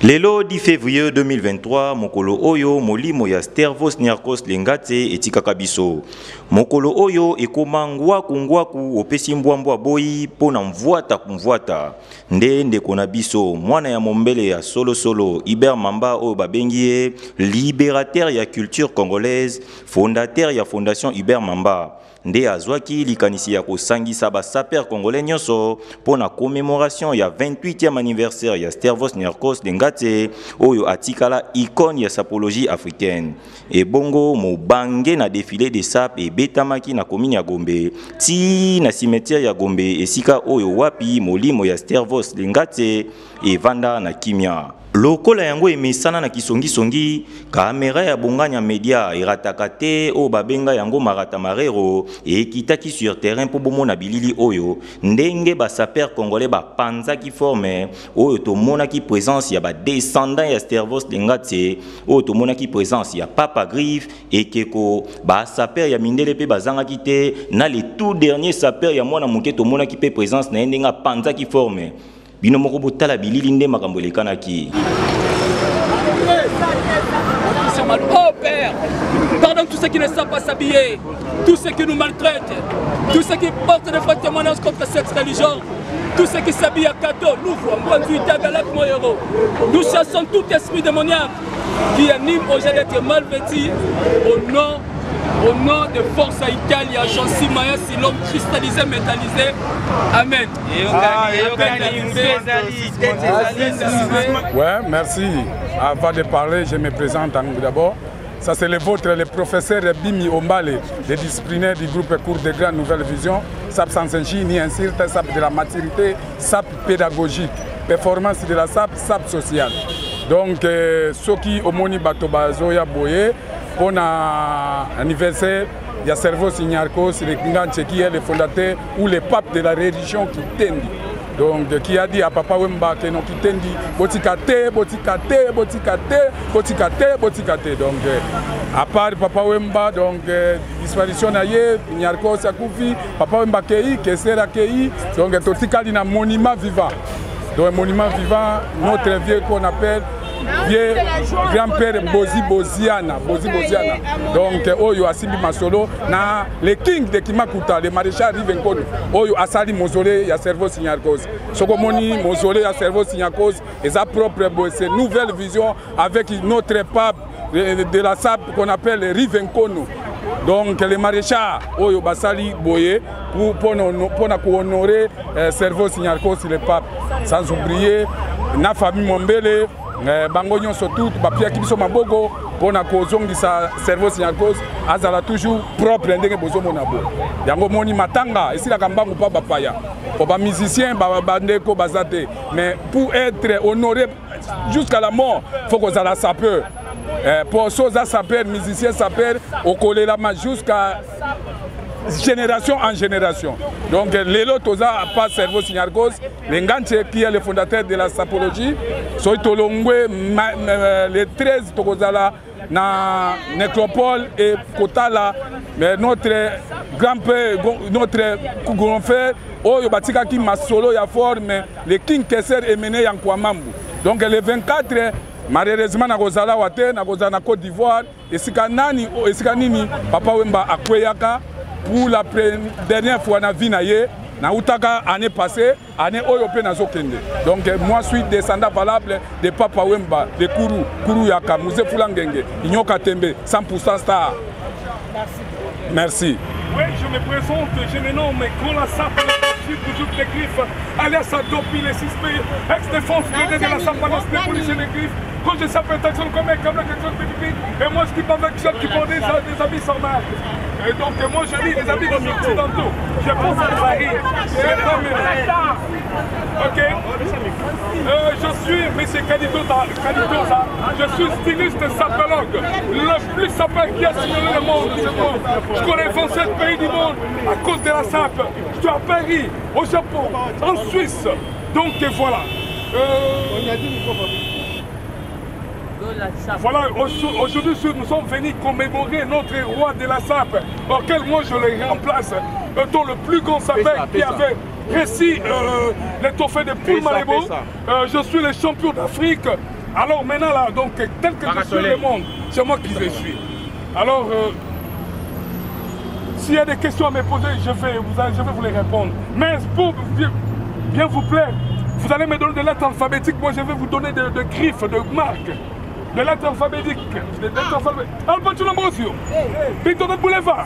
Lelo 10 février 2023, mokolo oyo molimo ya Stervos Niarchos Lengate etikaka biso. Mokolo oyo ekoma ngwaku opesi mbwambwa boyi pona mvwata. Nde kona biso mwana ya mombele ya solo Iber Mamba oyo babengi ye libérateur ya culture congolaise, fondateur ya fondation Iber Mamba. Nde azwaki likanisi ya kosangisa ba saper congolais nyonso pona commémoration ya 28e anniversaire ya Stervos Niarchos Lengate oyo atikala icône ya sapologie africaine. Et bongo mobange na défilé de sap et betamaki na commune ya Gombe ti na cimetière ya Gombe esika oyo wapi molimo ya Stervos Lengate e vanda na kimia. Lokola yango emesana na kisongi kamera ya bonganya media erataka te o babenga yango marata marero ekitaki sur terrain po bomona bilili oyo ndenge ba saper congolais ba panzaki forme oyo tomonaki présence ya ba descendant ya Stervos Lengate oyo tomonaki présence ya Papa Griff ekeko ba saper ya mindele pe bazangaki te na le tout dernier saper ya mwana moke tomonaki pe présence na ndenga panzaki forme. Bino moko botala bilili nde makambo lekanaki. Oh Père, pardonne tous ceux qui ne savent pas s'habiller, tous ceux qui nous maltraitent, tous ceux qui portent des faux témoignages contre cette religion, tous ceux qui s'habillent à cadeau, nous chassons tout esprit démoniaque qui anime aujourd'hui d'être mal vêtu au nom de Force Italia, Jean-Cy Maya, Silom, cristallisé, métallisé. Amen. Ouais, merci. Avant de parler, je me présente d'abord. Ça c'est le vôtre, le professeur Bimi Ombale, le disciplinaire du groupe cours de grande nouvelle vision, SAP Sansenchi, ni un certain SAP de la maturité, SAP pédagogique, performance de la SAP sociale. Donc, ceux qui ont moni Batobazo ya Boye, pour l'anniversaire, il y a Stervos Niarchos qui est le fondateur ou le pape de la religion qui tendi. Donc, qui a dit à Papa Wemba que non qui tendi, botikate. Donc, à part Papa Wemba, donc, disparition naïe, Niarchos Akoufi, Papa Wemba Kei, Kessera Kei, donc, totikali na monument vivant. Donc, un monument vivant, notre vieux qu'on appelle vieux grand-père Bozi Boziana. Donc, Oyo Asimbi Masolo, na le king de Kimakuta, le maréchal Rivenkono, Oyo Asali Mozolé, ya Stervos Niarchos. Sokomoni Mozolé, ya Stervos Niarchos, et sa propre nouvelle vision avec notre pape de la SAP qu'on appelle Rivenkono. Donc, le maréchal Oyo Basali Boye, pour honorer Stervos Niarchos, le pape. Sans oublier, na famille Mombele, bango nyonso tout bapia kibiso mabogo pona kozongisa Stervos Niarchos azala toujours propre ndenge bozomona bo yango moni matanga esila kambangu pa bapaya po ba musicien ba bandeko bazate mais pour être honoré jusqu'à la mort faut qu'on la sapeur pour soza sapeur musicien sapeur okolela ma jusqu'à génération en génération. Donc, Lelo Toza a pas Stervos Niarchos, Lengate qui est le fondateur de la sapologie, Soitolongwe, le 13 Tokozala, na Nécropole et Kotala, notre grand-père, notre grand-frère, Oyo Batika qui m'a solo ya fort, mais le King Kesser est mené en Kwamambu. Donc, le 24, malheureusement, na Gozala Wate, na Gozala na Côte d'Ivoire, et Sikanani, et Sikanini, Papa Wemba Akweyaka, pour la dernière fois na vie naie na utaka année passée année européenne na zokende. Donc moi je suis descendant valable de Papa Wemba de Kuru Yaka Mouze Fulangenge Inyoka Tembe 100% star. Merci. Oui, je me présente, je me nomme Kola Sapa, je suis toujours les griffes, alias Adopi, les suspects, ex-défense de la Sapa, les policiers les griffes. Quand je s'appelle Taxon comme un câble, quelque chose de difficile, et moi je dis pas avec ceux qui portent des habits sans marque. Et donc moi je dis des habits occidentaux. Je pense à Paris. Ok. Je suis M. Kalitosa. Je suis styliste sapologue. Le plus sapeur qui a sillonné le monde. Je connais 27 pays du monde à cause de la sape. Je suis à Paris, au Japon, en Suisse. Donc voilà. Voilà, aujourd'hui nous sommes venus commémorer notre roi de la sape, auquel moi je le remplace, étant le plus grand sapeur qui avait réussi l'étoffée de Poul Malébo. Je suis le champion d'Afrique Alors maintenant là, donc tel que je suis le monde, c'est moi qui je suis. Alors, s'il y a des questions à me poser, je vais vous les répondre. Mais pour bien vous plaire, vous allez me donner des lettres alphabétiques, moi je vais vous donner de griffes, de marques. De lettres alphabétiques. De lettres alphabétiques. Albertino Ambrosio. Victor de Boulevard.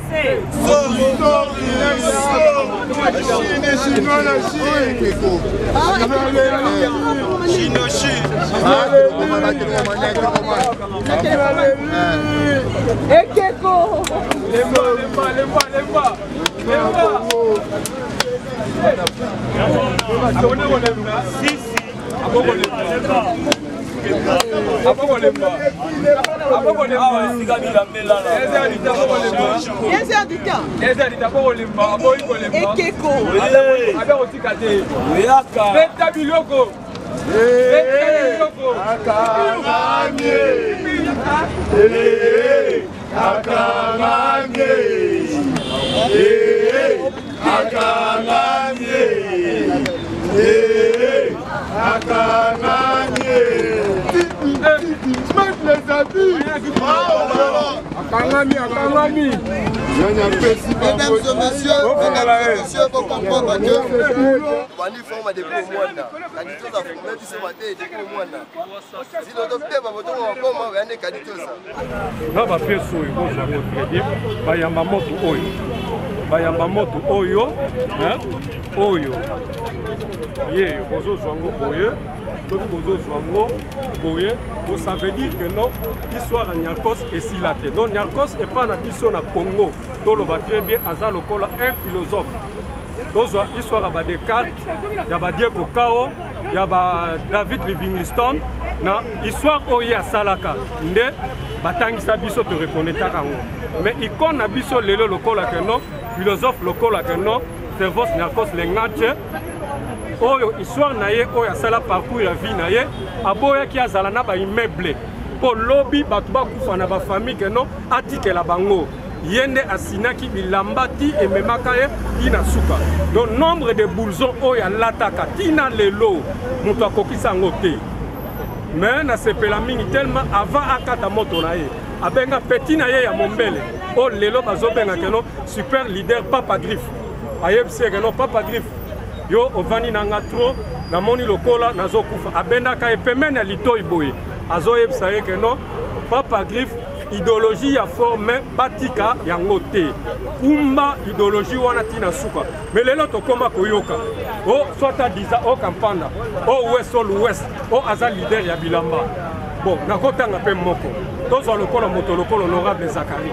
Mesdames et messieurs, vous comprendre que Wani forme depuis le mois là. La qualité a formé du ce matin depuis le mois là. Si le docteur va voter en comment va aller qualité ça. Na ba peso yo za ko très bien. Ba yamba moto oyo. Ba yamba moto oyo, hein? Oyo. Ye, bozo zwango boye. Donc bozo zwango boye. Ça veut dire que non, l'histoire à Niarkos est si la tête. Donc Niarkos n'est pas une mission à Congo. Donc on va très bien à Lokola un philosophe. Donc l'histoire à Descartes, il y a Diego Kao, il y a David Livingstone. L'histoire où il y a Salaka. Nde batangi sa biso te reconnaître kango. Mais icône biso lelo Lokola que non, philosophe Lokola que non, Servos Niarkos lengache. Oyo histoire naye oyo asala parcours ya vie naye aboya ki azala na ba immeuble po lobby batu ba kufa na ba famille que non atikela bango yende asinaki bilamba ti ememaka ye tina suka donc nombre de boulons oyo alataka tina lelo muto akokisa ngo te mais na sepela mingi tellement avant akata moto na ye abenga petit na ye ya mombele o lelo bazobenga que non super leader Papa Griffe ayebise que non Papa Griffe yo ovani nanga tro na moni lokola nazo kufa abenda ka epemene litoi boye azo yebisa ye que non Papa Griffe idéologie ya forme batika yango te kumba idéologie wana tina suka mais lelo tokoma koyoka o soit à diza o kampanda o west o aza leader ya bilamba bon nakotanga pe moko tozo lokola moto lokola honorable Zakari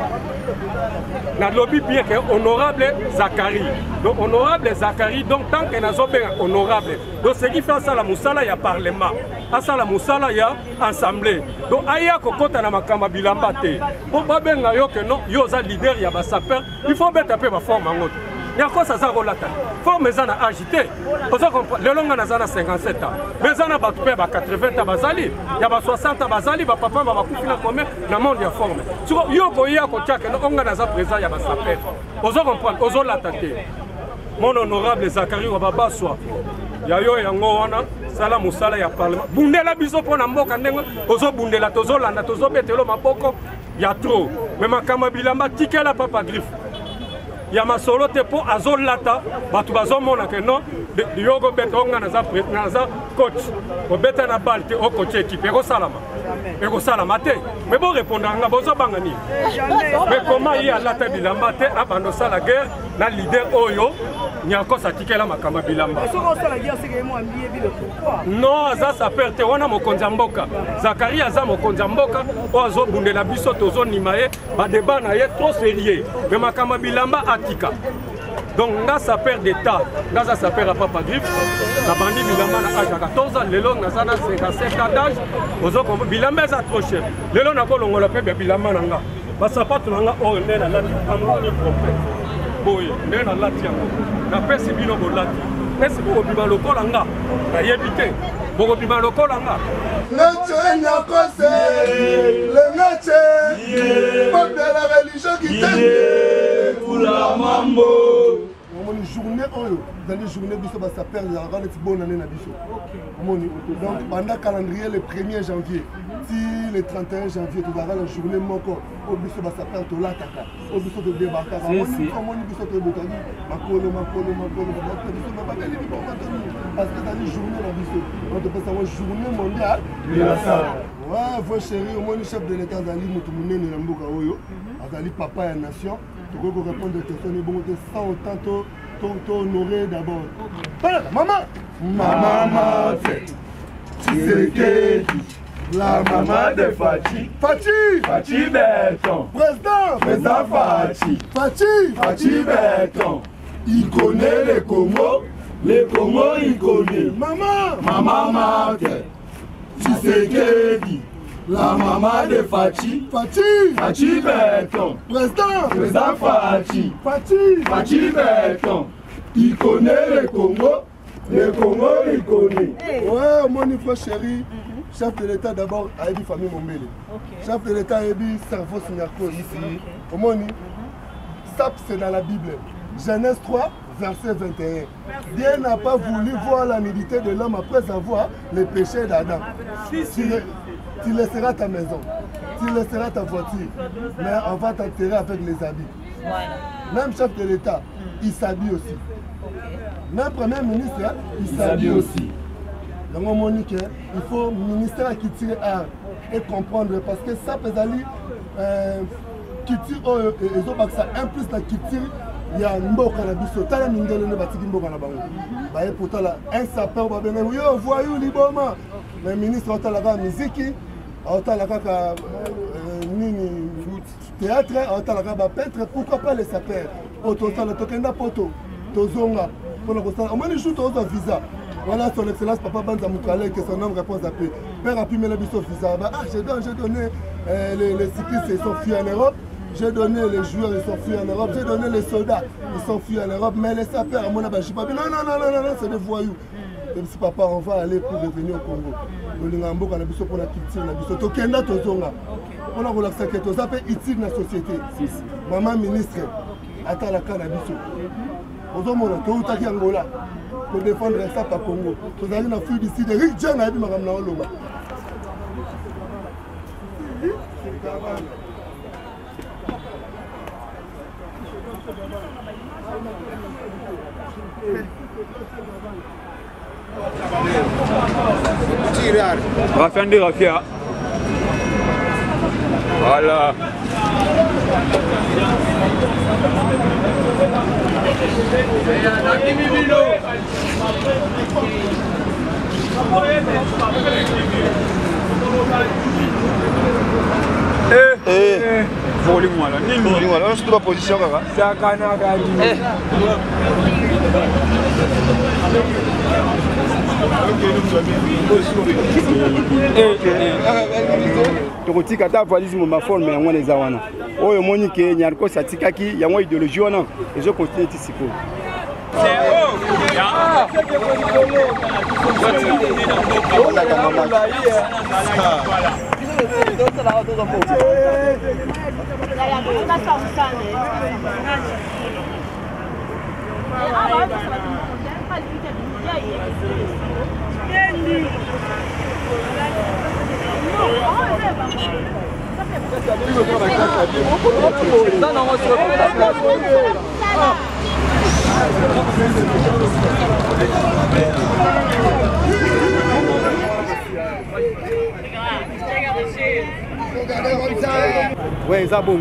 na lobby bien que honorable Zakari donc honorable Zakari donc tant que nazo ben honorable donc ce qui fait ça la musala ya parlement asa la musala ya assemblée donc aya kokota na makamba bilamba te po babenga yo que non yo za leader ya ba saper il faut mettre pe ba forme ngoto Niarkos ça rolata forme za na agité ozo comprendre le longa na za na 57 ans mais za na batu pe ba 80 ans bazali ya ba 60 ans bazali ba papa ba kufi na combien na monde ya forme siko yo boya ko tiaka no onga na za présent ya ba saper ozo comprendre ozo lata te mon honorable Zakari wa baba swa ya yo yango wana sala musala ya parlement bundela biso pona mboka ndenge ozo bundela tozo landa tozo betelo maboko ya trop mais makama bilamba tikela Papa Griffe ya masolo te po azolata batu bazomona ke non yogo beta onga naza coach o beta na balle te o coach équipe eko salama te mais bon répondre nga bozo bangani mais comment y a lata bilamba te abando sala guerre na leader oyo Niarkos atikela makama bilamba non aza saper te wana mokonzi mboka Zakari aza mokonzi mboka o azobundela biso tozo nima ye ba débat na ye trop sérieux mais makama bilamba atika donc nga saper d'état nga saper à Papa Griffe na bandi bilamba na âge 14 ans lelo naza na 57 ans d'âge ozo ko bilamba za trop cher lelo na ko longola pe bilamba nanga ba sapato nanga o ndena la amoni propre boye ndena lati yango na pesi bino bolati pesi ko bima lokola nga na yebite boko bima lokola nga Notre Niarkos le métier, peuple de la religion qui t'aime. Pour la mambo, une journée dans les journées biso ça perd la grande bonne année na biso. Donc pendant le calendrier le 1er janvier, si le 31 janvier tu auras la journée moko au biso ça perd to lataka, au biso de débarquer. Comment biso to botani, makolo parce que dans les journées na biso, on te passe une journée mondiale de la femme. Ouais, vos chéris, au moins le chef de l'État Zali Moutoumouné na mboka oyo, Azali papa et nation. Tu peux répondre aux questions, bon, sans autant t'honorer d'abord. Maman, tu sais que la maman de Fati Berton, président Fati Berton, il connaît les Congo, il connaît. Maman, tu sais que la maman de Fati Berton, président Fati Berton, il connaît le Congo, il connaît. Ouais, mon frère chéri, chef de l'État d'abord a dit famille Mombele. Chef de l'État a dit cerveau Signarco ici. Au moins, ça c'est dans la Bible. Genèse 3, verset 21. Dieu n'a pas voulu voir la nudité de l'homme après avoir le péché d'Adam. Tu laisseras ta maison, tu laisseras ta voiture, mais on va t'enterrer avec les habits. Même chef de l'État, il s'habille aussi. Même Premier ministre, il s'habille aussi. Donc, Monique, il faut le ministère qui tire et comprendre parce que ça peut aller qui tire et ça implique la qui tire. Il y a un mboka na biso tala mindele ne batiki mboka na bango baye pourtant là un sapeur ba bene yo voyou liboma le ministre otala ka musique otala ka nini théâtre otala ka ba peintre pourquoi pas les sapeurs ototala tokenda poto tozonga pour ko ça au moins jour to visa voilà son excellence papa Banza Moukalé que son nom réponse à peu père a pu me la biso visa j'ai donné les cyclistes ils sont fuis en Europe. J'ai donné les joueurs, ils sont fuis en Europe. J'ai donné les soldats, ils sont fuis en Europe. Mais les sapeurs, à mon avis, je ne pas. Non, c'est des voyous. Même si papa, on va aller pour revenir au Congo. Nous avons pour la culture, Tokenda, Tozonga. On a relaxé que tout ça peut utile dans la société. Maman ministre, attends la cannabis. Aux hommes, on a tout Angola pour défendre ça par Congo. Vous avez une fille d'ici, de riches gens, à Madame Naoloma. Rafia. Voilà. Volis-moi là. Voilà, je suis dans la position là. C'est un canard. tokotika ta valise mo maforme yango na eza wana oyo moni ke nyarko satikaki yango idéologie wana ezo continue ti siko Ouais, ça bon.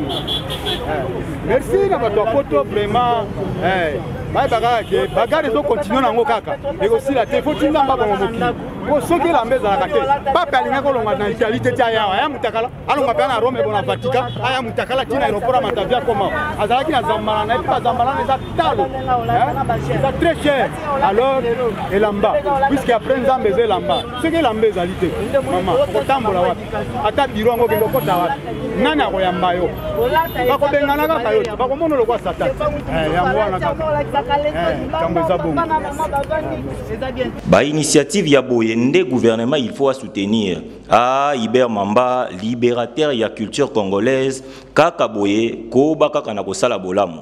Merci na bato poto vraiment. Mai bagage, bagage zo continuer nango kaka. Mais aussi la te faut tinga mbaba momoki. Ko soki la mbeza la kate. Papa linga ko longa na Italie te tia ya. Aya mutakala, alonga pe na Rome bona Vatican. Aya mutakala tina aéroport matavia comment. Azalaki na zambala na pas zambala na za talo. C'est très cher. Alors elamba puisque après nzambe ze lamba. Soki lamba ezali te. Maman, ko tambola wapi? Ata biro ngo kendo kota wapi? Nani akoyamba yo? Bako bengana ka bayo. Bako mono lokwa satan. Yango wana kaka. Ba initiative ya boyende gouvernement il faut soutenir Iber Mamba libérateur ya culture congolaise kaka boye ko baka kana ko sala bolamu.